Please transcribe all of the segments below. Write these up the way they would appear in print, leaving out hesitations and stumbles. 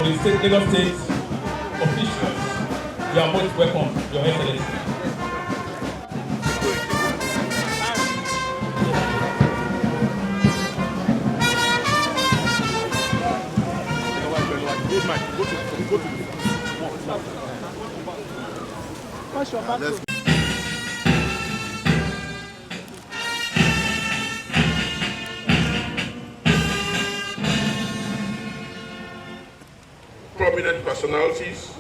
the Lagos State officials, you are most welcome, Your Excellency. Let's prominent personalities,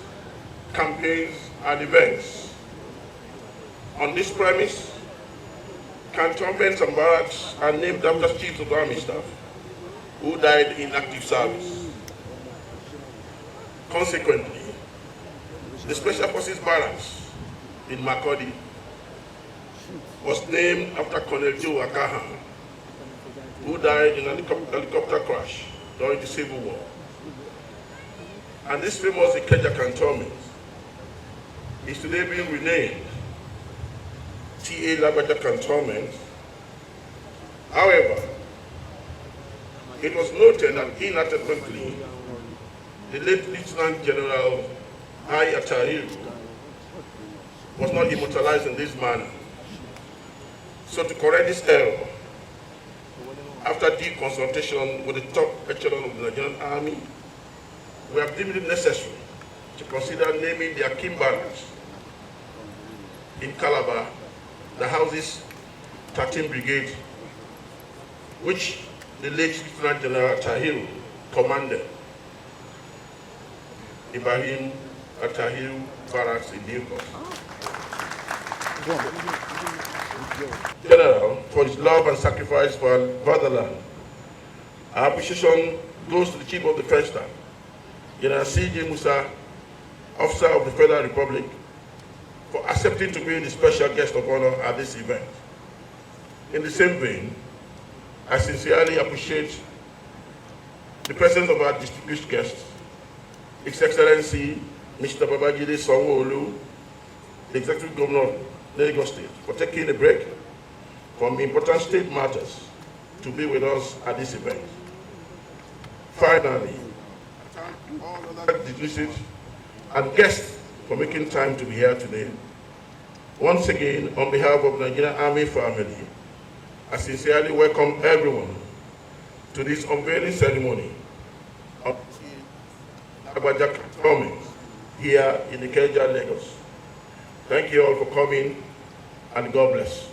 campaigns, and events. On this premise, cantonments and barracks are named after chiefs of army staff who died in active service. Consequently, the Special Forces Barracks in Makurdi was named after Colonel Joe Akahan, who died in a helicopter crash during the Civil War. And this famous Ikeja Cantonment is today being renamed T.A. Lagbaja Cantonment. However, it was noted that inadvertently, the late Lieutenant General Ikeja was not immortalized in this manner. So to correct this error, after deep consultation with the top echelon of the Nigerian Army, we have deemed it necessary to consider naming the Akim Barracks in Calabar that houses 13th Brigade, which the late Lieutenant General Tahiru commanded. Ibrahim Tahiru Barracks in Lagos. General, for his love and sacrifice for our fatherland, our appreciation goes to the Chief of Defense Staff, General C.J. Musa, Officer of the Federal Republic, for accepting to be the special guest of honor at this event. In the same vein, I sincerely appreciate the presence of our distinguished guests, His Excellency Mr. Babajide Sanwo-Olu, the Executive Governor of Lagos State, for taking a break from important state matters to be with us at this event. Finally, all other dignitaries and guests for making time to be here today. Once again, on behalf of the Nigerian Army family, I sincerely welcome everyone to this unveiling ceremony of Lagbaja Cantonment here in Ikeja, Lagos. Thank you all for coming, and God bless.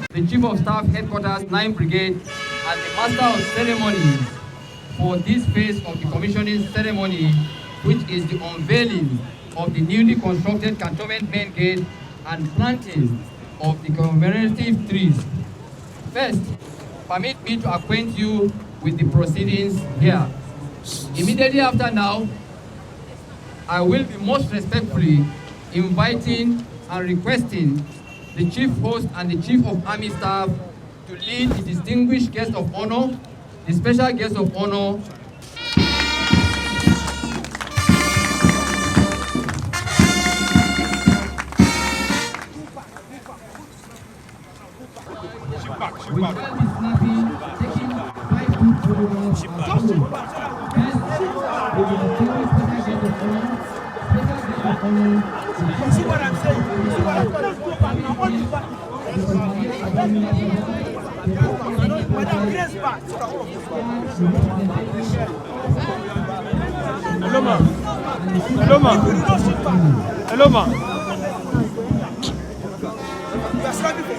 The Chief of Staff Headquarters 9th Brigade and the Master of Ceremonies for this phase of the commissioning ceremony, which is the unveiling of the newly constructed Cantonment main gate and planting of the commemorative trees. First, permit me to acquaint you with the proceedings here. Immediately after now, I will be most respectfully inviting and requesting the Chief Host and the Chief of Army Staff to lead the distinguished guest of honor, the special guest of honor. We shall be snappy, taking 5 good photographs as follows. First, we will distinguish special guest of honor, You see what I'm saying? You see what I'm saying? Let's go back now. All this back. Madam, grace back. Hello, ma. Hello, ma. Hello, ma. You are standing for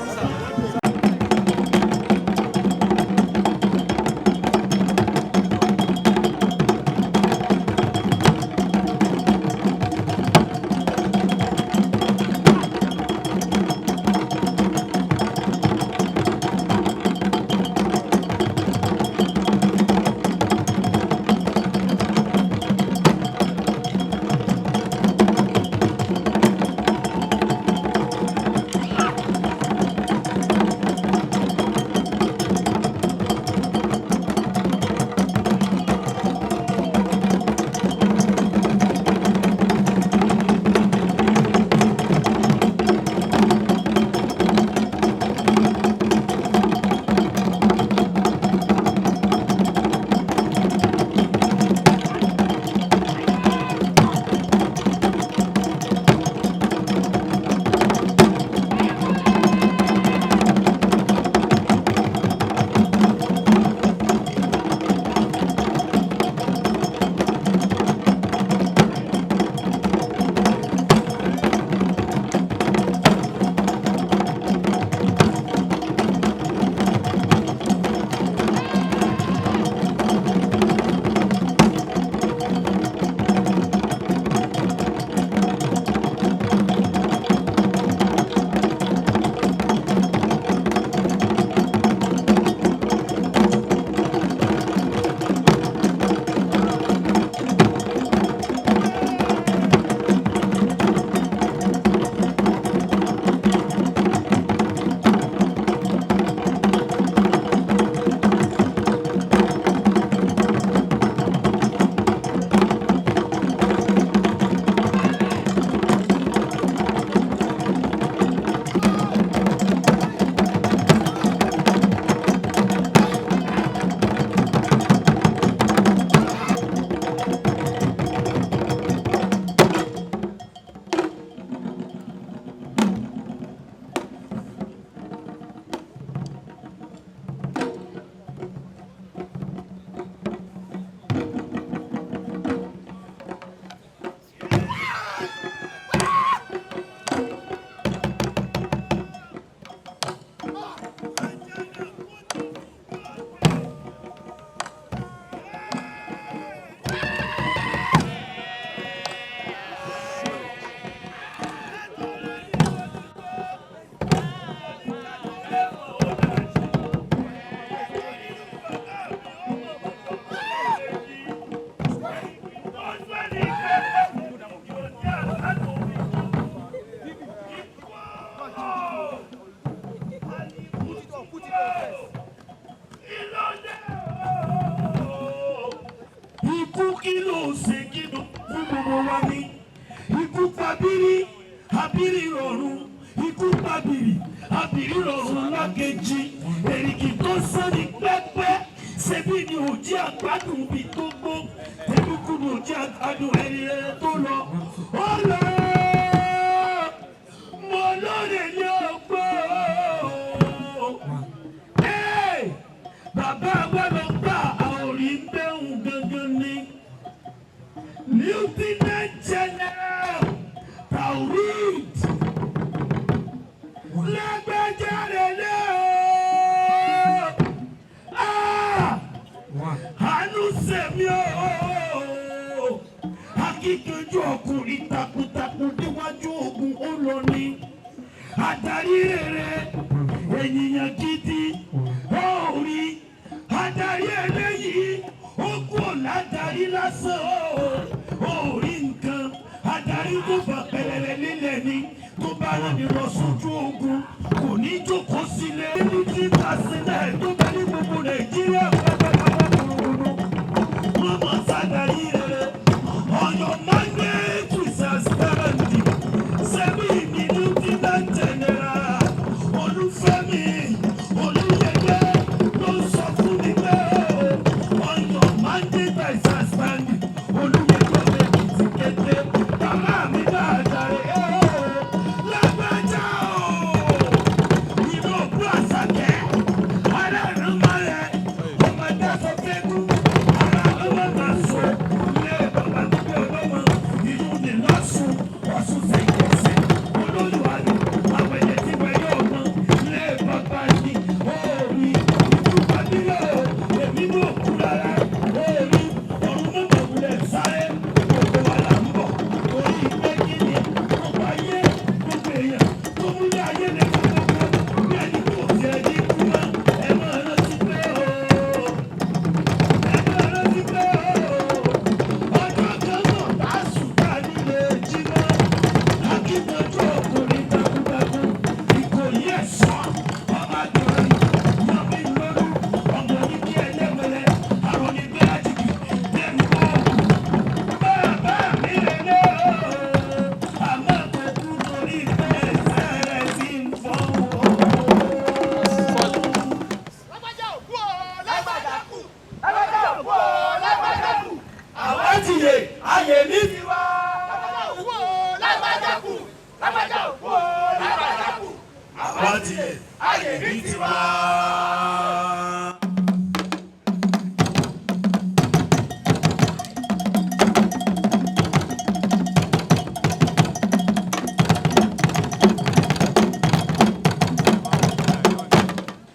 kí ló ṣe kí ló fún gbogbo wa ní. Ikú pabiri, abiri rọrùn. Ikú pabiri, abiri rọrùn lákejì. Èrìgì tó sọ́ni pẹ́pẹ́. Ṣebí ni òjì àgbàdùn bí tó gbó. Ebúkú ni òjì àgbàdùn ẹni rere tó lọ. Ó lọ. Mo lóde ní ọgbọ́n. Bàbá wa lọ gbà àórí bẹ́hùn gangan ni. Lieutenant General Taurid Lagbaja lele o. Àánú sẹ̀mí o. Akíkanjú ọkùnrin takuntakun níwájú ogun ó lọ ní. Adarí rere ènìyàn gidi ó rí. Adarí eléyìí ó kú ládàrí lásán ó rí nǹkan. Adarí tó fà pẹ̀lẹ́lẹ́ lílẹ̀ ni tó bá rán ni lọ sójú ogun kò ní jókòó sílẹ̀. Ní tí ta sílẹ̀ tó bá ní gbogbo Nàìjíríà pátápátá gbogbo wọn mọ̀ sádàrí rere. Ọ̀yọ́ mandate is outstanding. Sẹ́mi mi ní Lieutenant General Olúfẹ́mi Olúyẹ̀dẹ́ ló sọ fún mi pé Ọ̀yọ́ mandate is outstanding. Olúyẹ̀dẹ́ lè ti kété. Bàbá mi dáadáa rẹ̀ Lagbaja o. Ìlú òkú àṣàkẹ́. Ará ìlú máa rẹ̀ ọmọdé sọ fẹ́ kú. Ará ọmọ máa sọ. Ilé bàbá mi bí ọlọ́mọ. Ìlú ni lọ́sùn. Ọ̀sùn ṣèkẹsẹ̀. Olóyùwàlú. Àwọn ẹ̀yẹ tí wọ́n yóò mọ. Ilé bàbá mi. Orí ìlú Bàbílẹ̀ o. Èmi ní òkú rárá. Orí ọ̀run mọ́tò wulẹ̀ sáré. Gbogbo wa là ń bọ̀. Orí ìgbẹ́ kíni. Gbogbo ayé. Gbogbo èèyàn. Tó mú ní ayé lè fún gbogbo. Bí ẹni kò tiẹ̀ ní kú mọ́. Ẹ máa rántí pé o. Ẹ máa rántí pé o. Ọjọ́ kan náà bá sùn ká nílé jí mọ́. Akíkanjú ọkùnrin takuntakun. Ìkòyí ẹ̀ṣọ́. Ọba dùnrin. Yọ̀mí lóru. Ọmọ ní bí ẹlẹ́wẹ̀lẹ́. Àrùn ní bí àjèjì. Bẹ́ẹ̀ni bọ́ọ̀lù. Bàbá mi lélẹ̀ o. Àmọ́ kò kú lórí bẹ́ẹ̀ sẹ́rẹ̀ tí ń fọ́ o. Lagbaja òkú o, Lagbaja kú. Lagbaja òkú o, Lagbaja kú. Àwa ti yè, ayè ní tiwa. Lagbaja òkú o, Lagbaja kú. Lagbaja òkú o, Lagbaja kú. Àwa ti yè, ayè ní tiwa.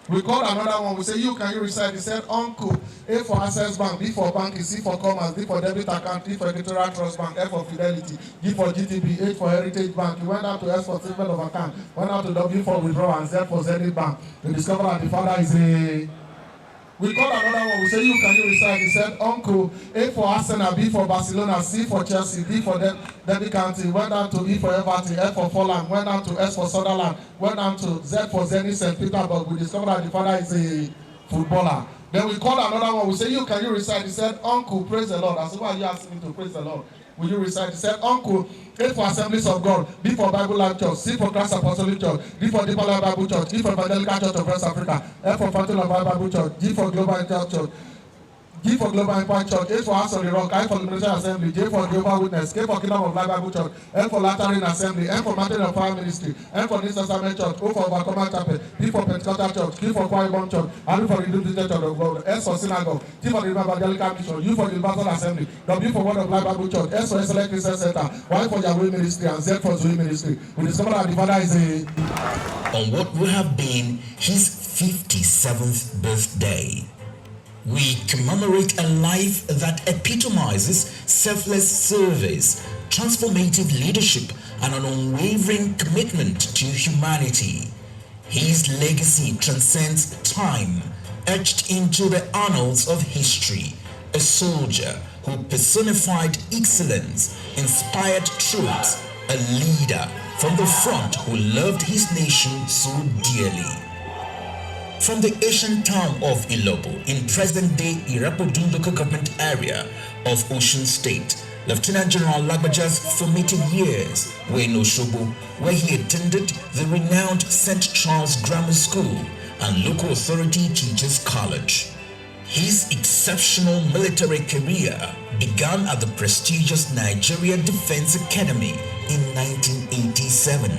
We called another one. We say, you can you recite? He said, Uncle. A for Access Bank, B for Banking, C for Commerce, D for Debit Account, D for Electoral Trust Bank, F for Fidelity, G for GTB, H for Heritage Bank. He went down to S for Statement of Account, went down to W for Withdrawal, and Z for Zenith Bank. We discovered that the father is a... We called another one. We say, you can you recite? He said, Uncle. A for Arsenal, B for Barcelona, C for Chelsea, D for Derby County, went down to E for Everton, F for Fulham, went down to S for Sunderland, went down to Z for Zenit St. Petersburg. We discovered that the father is a footballer. Then we called another one. We say, you can you recite? He said, Uncle, praise the Lord. I said, why are you asking me to praise the Lord? Will you recite? He said, Uncle. A for Assemblies of God, B for Bible Life Church, C for Christ Apostolic Church, D for Deeper Life Bible Church, E for Evangelical Church of West Africa, F for Fountain of Life Bible Church, G for Global Inter Church, G for Global Impact Church, H for House of the Rock, I for Liberation Assembly, J for Jehovah Witness, K for Kingdom of Life Bible Church, L for Lateran Assembly, M for Mountain of Fire Ministry, M for New Testament Church, O for Overcomer Chapel, P for Pentecostal Church, Q for Choir Church, R for Redeemed Church of God, S for Synagogue, T for the Evangelical Mission, U for the Universal Assembly, W for Word of Life Bible Church, S for Excellent Christian Center, Y for Yahweh Ministry, and Z for Zoe Ministry. We discovered that the father is a... On what would have been his 57th birthday, we commemorate a life that epitomizes selfless service, transformative leadership, and an unwavering commitment to humanity. His legacy transcends time, etched into the annals of history. A soldier who personified excellence, inspired truth, a leader from the front who loved his nation so dearly. From the ancient town of Ilobo in present-day Irapodun local government area of Osun State, Lieutenant General Lagbaja's formative years were in Osogbo, where he attended the renowned St. Charles Grammar School and Local Authority Teachers College. His exceptional military career began at the prestigious Nigeria Defense Academy in 1987,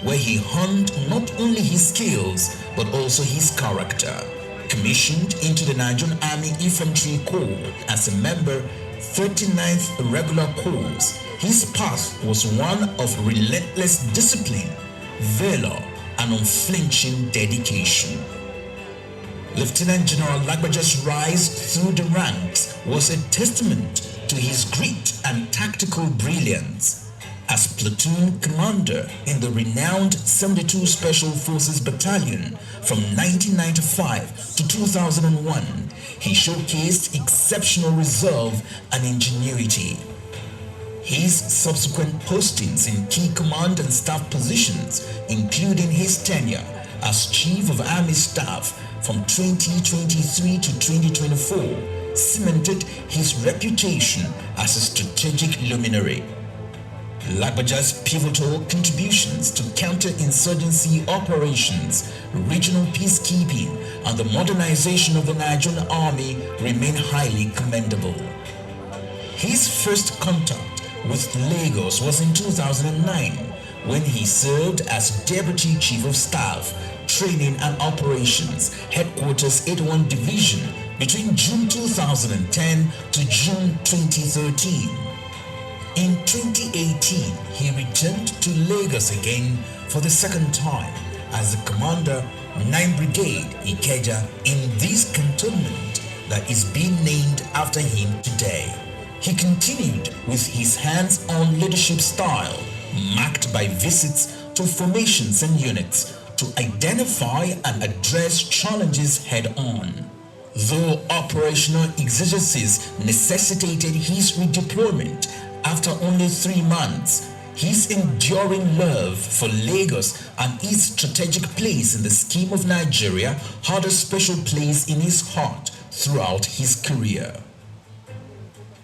where he honed not only his skills but also his character. Commissioned into the Nigerian Army Infantry Corps as a member 39th Regular Corps, his path was one of relentless discipline, valor, and unflinching dedication. Lieutenant General Lagbaja's rise through the ranks was a testament to his grit and tactical brilliance. As platoon commander in the renowned 72 Special Forces Battalion from 1995 to 2001, he showcased exceptional resolve and ingenuity. His subsequent postings in key command and staff positions, including his tenure as Chief of Army Staff from 2023 to 2024, cemented his reputation as a strategic luminary. Lagbaja's pivotal contributions to counter-insurgency operations, regional peacekeeping, and the modernization of the Nigerian Army remain highly commendable. His first contact with Lagos was in 2009, when he served as Deputy Chief of Staff, Training and Operations, Headquarters 81 Division between June 2010 to June 2013. In 2018, he returned to Lagos again for the second time as the commander, 9th Brigade, Ikeja, in this cantonment that is being named after him today. He continued with his hands-on leadership style, marked by visits to formations and units to identify and address challenges head-on. Though operational exigencies necessitated his redeployment after only 3 months, his enduring love for Lagos and its strategic place in the scheme of Nigeria had a special place in his heart throughout his career.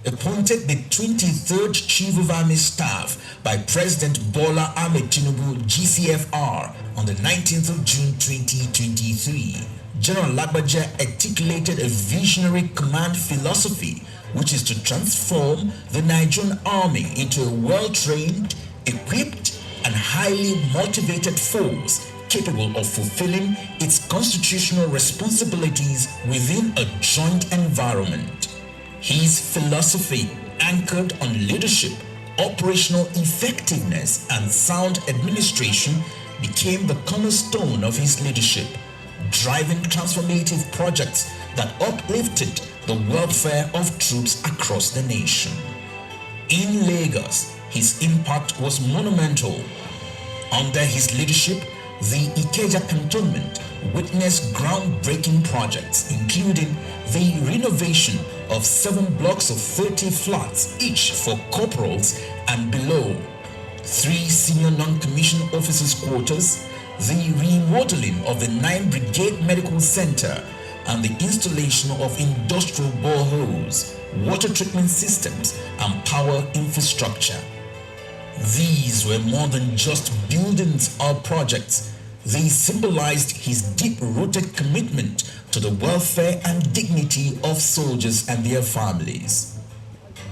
Appointed the 23rd Chief of Army Staff by President Bola Ahmed Tinubu GCFR on the 19th of June 2023, General Lagbaja articulated a visionary command philosophy which is to transform the Nigerian Army into a well-trained, equipped, and highly motivated force capable of fulfilling its constitutional responsibilities within a joint environment. His philosophy, anchored on leadership, operational effectiveness, and sound administration, became the cornerstone of his leadership, driving transformative projects that uplifted the welfare of troops across the nation. In Lagos, his impact was monumental. Under his leadership, the Ikeja Cantonment witnessed groundbreaking projects, including the renovation of 7 blocks of 30 flats, each for corporals and below, 3 senior non-commissioned officers' quarters, the remodeling of the 9th Brigade Medical Center, and the installation of industrial boreholes, water treatment systems, and power infrastructure. These were more than just buildings or projects. They symbolized his deep-rooted commitment to the welfare and dignity of soldiers and their families.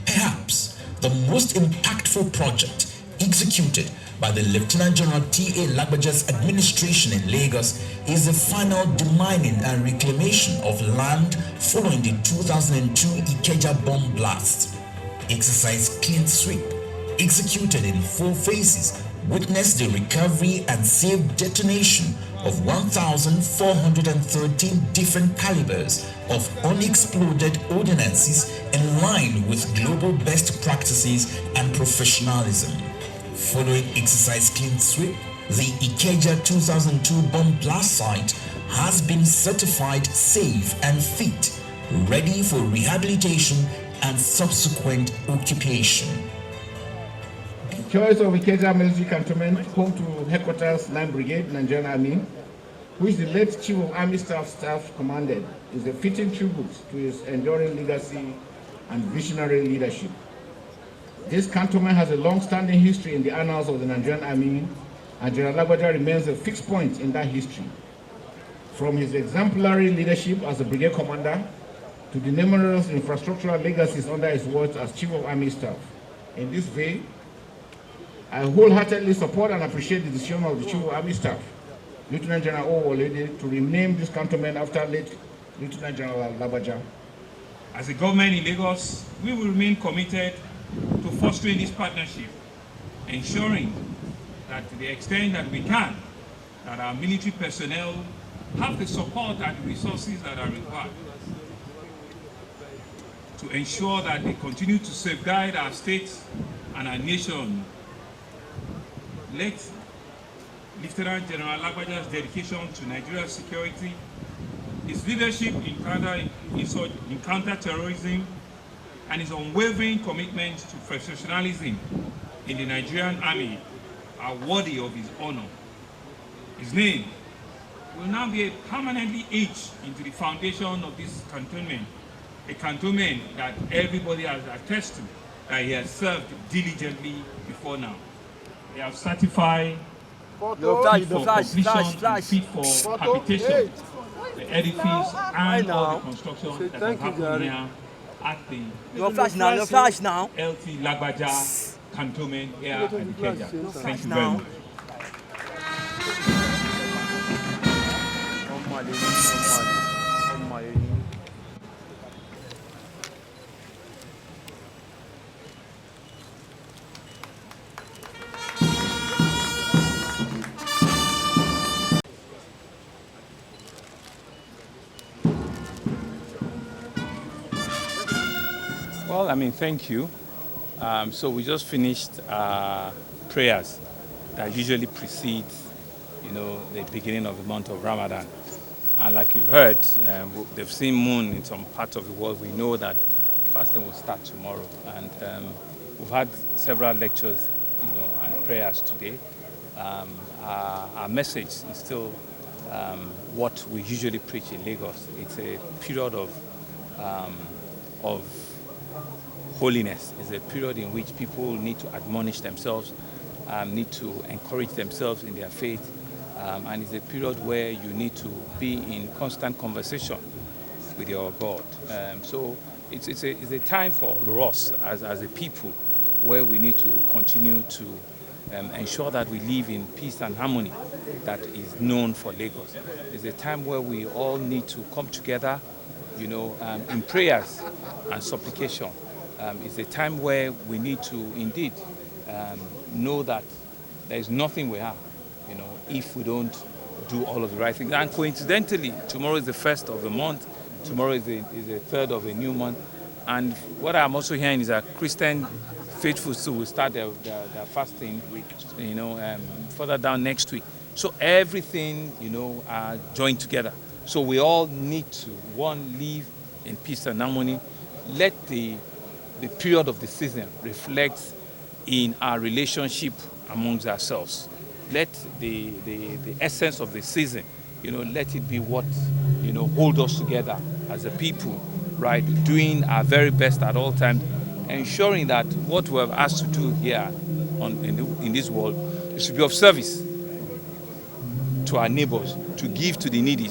Perhaps the most impactful project executed by the Lieutenant General T.A. Lagbaja's administration in Lagos is the final demining and reclamation of land following the 2002 Ikeja bomb blast. Exercise Clean Sweep, executed in 4 phases, witnessed the recovery and safe detonation of 1,413 different calibers of unexploded ordnances in line with global best practices and professionalism. Following Exercise Clean Sweep, the Ikeja 2002 bomb blast site has been certified safe and fit, ready for rehabilitation and subsequent occupation. Choice of Ikeja Military Cantonment, home to Headquarters 9th Brigade, Nigerian Army, which the late Chief of Army Staff commanded, is a fitting tribute to his enduring legacy and visionary leadership. This cantonment has a long-standing history in the annals of the Nigerian Army, and General Lagbaja remains a fixed point in that history. From his exemplary leadership as a brigade commander to the numerous infrastructural legacies under his watch as Chief of Army Staff. In this vein, I wholeheartedly support and appreciate the decision of the Chief of Army Staff, Lieutenant General Owolede, to rename this cantonment after late Lieutenant General Lagbaja. As a government in Lagos, we will remain committed to fostering this partnership, ensuring that to the extent that we can, that our military personnel have the support and the resources that are required to ensure that they continue to safeguard our state and our nation. Let Lieutenant General Lagbaja's dedication to Nigeria's security, his leadership in counter-terrorism, and his unwavering commitment to professionalism in the Nigerian Army are worthy of his honor. His name will now be permanently etched into the foundation of this cantonment, a cantonment that everybody has attested that he has served diligently before now. They have certified fit for completion and fit for habitation, the edifice and all the construction that has happened here at the LT Lagbaja Cantonment here at Ikeja. Thank you very much. Well, thank you. So we just finished prayers that usually precedes, the beginning of the month of Ramadan. And like you've heard, they've seen moon in some parts of the world. We know that fasting will start tomorrow. And we've had several lectures, and prayers today. Our message is still what we usually preach in Lagos. It's a period of holiness. It's a period in which people need to admonish themselves, need to encourage themselves in their faith, and it's a period where you need to be in constant conversation with your God. So it's a time for us as a people where we need to continue to ensure that we live in peace and harmony that is known for Lagos. It's a time where we all need to come together, in prayers and supplication. It's a time where we need to indeed know that there is nothing we have, if we don't do all of the right things. And coincidentally, tomorrow is the first of the month. Tomorrow is the third of a new month. And what I'm also hearing is that Christian faithful will start their fasting, further down next week. So everything, are joined together. So we all need to, one, live in peace and harmony. Let the period of the season reflects in our relationship amongst ourselves. Let the essence of the season, let it be what, hold us together as a people, right? Doing our very best at all times, ensuring that what we have asked to do here in this world is to be of service to our neighbors, to give to the needy,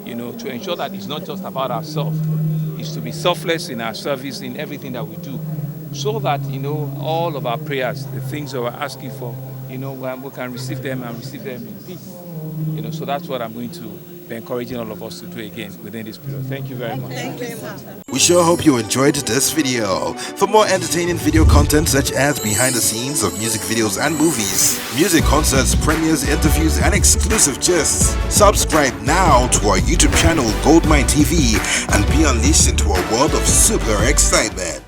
to ensure that it's not just about ourselves. Is to be selfless in our service, in everything that we do, so that, all of our prayers, the things that we're asking for, we can receive them and receive them in peace. So that's what I'm going to be encouraging all of us to do again within this period. Thank you very much. Thank you very much. We sure hope you enjoyed this video. For more entertaining video content such as behind the scenes of music videos and movies, music concerts, premieres, interviews, and exclusive gists, subscribe now to our YouTube channel Goldmynetv and be unleashed into a world of super excitement.